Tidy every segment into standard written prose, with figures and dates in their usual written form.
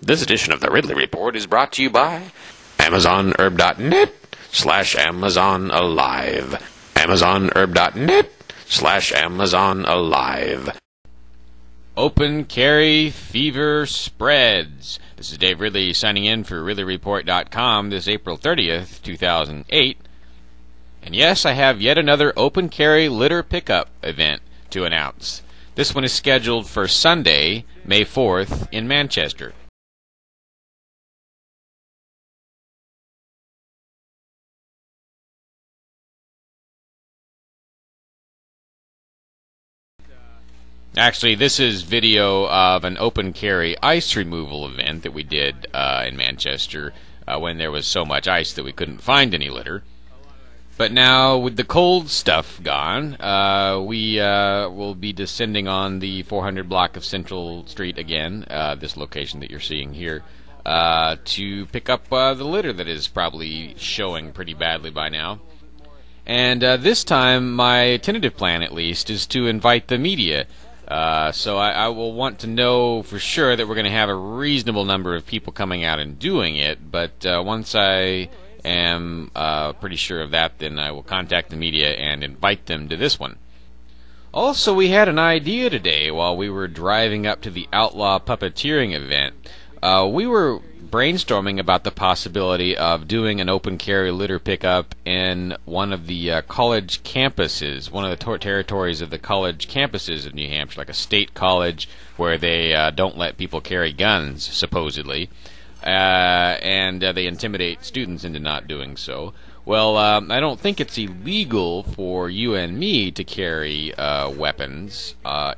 This edition of the Ridley Report is brought to you by AmazonHerb.net/Amazon Alive. AmazonHerb.net/Amazon Alive. Open carry fever spreads. This is Dave Ridley signing in for RidleyReport.com this April 30th, 2008. And yes, I have yet another open carry litter pickup event to announce. This one is scheduled for Sunday, May 4th in Manchester. Actually, this is video of an open carry ice removal event that we did in Manchester when there was so much ice that we couldn't find any litter. But now, with the cold stuff gone, we will be descending on the 400 block of Central Street again, this location that you're seeing here, to pick up the litter that is probably showing pretty badly by now. And this time, my tentative plan, at least, is to invite the media. So I will want to know for sure that we're going to have a reasonable number of people coming out and doing it, but once I am pretty sure of that, then I will contact the media and invite them to this one. Also, we had an idea today while we were driving up to the Outlaw Puppeteering event. We were brainstorming about the possibility of doing an open carry litter pickup in one of the college campuses, one of the territories of the college campuses of New Hampshire, like a state college where they don't let people carry guns, supposedly, and they intimidate students into not doing so. Well, I don't think it's illegal for you and me to carry weapons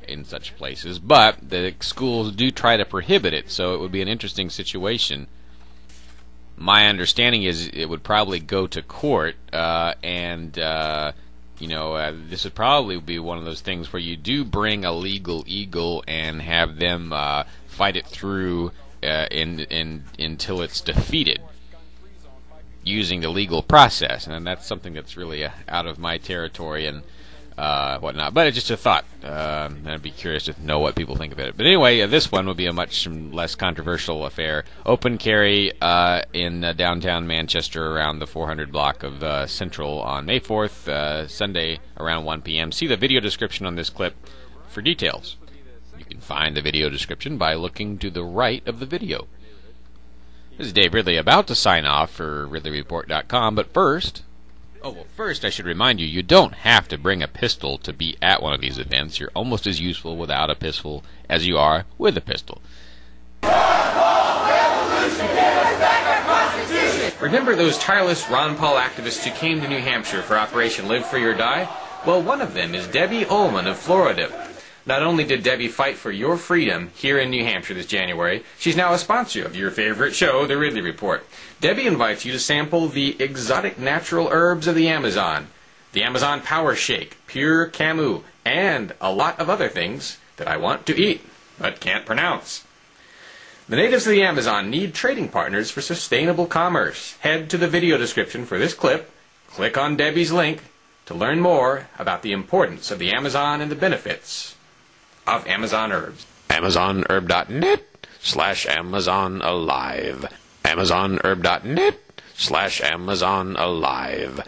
in such places, but the schools do try to prohibit it, so it would be an interesting situation. My understanding is it would probably go to court, and this would probably be one of those things where you do bring a legal eagle and have them fight it through until it's defeated, using the legal process, and that's something that's really out of my territory and whatnot. But it's just a thought. I'd be curious to know what people think of it. But anyway, this one would be a much less controversial affair. Open carry in downtown Manchester around the 400 block of Central on May 4th, Sunday around 1 p.m. See the video description on this clip for details. You can find the video description by looking to the right of the video. This is Dave Ridley about to sign off for RidleyReport.com, but first I should remind you, you don't have to bring a pistol to be at one of these events. You're almost as useful without a pistol as you are with a pistol. Remember those tireless Ron Paul activists who came to New Hampshire for Operation Live Free or Die? Well, one of them is Debbie Ullman of Florida. Not only did Debbie fight for your freedom here in New Hampshire this January, she's now a sponsor of your favorite show, The Ridley Report. Debbie invites you to sample the exotic natural herbs of the Amazon Power Shake, Pure Camus, and a lot of other things that I want to eat, but can't pronounce. The natives of the Amazon need trading partners for sustainable commerce. Head to the video description for this clip, click on Debbie's link to learn more about the importance of the Amazon and the benefits of Amazon herbs. AmazonHerb.net/Amazon Alive. AmazonHerb.net/Amazon Alive.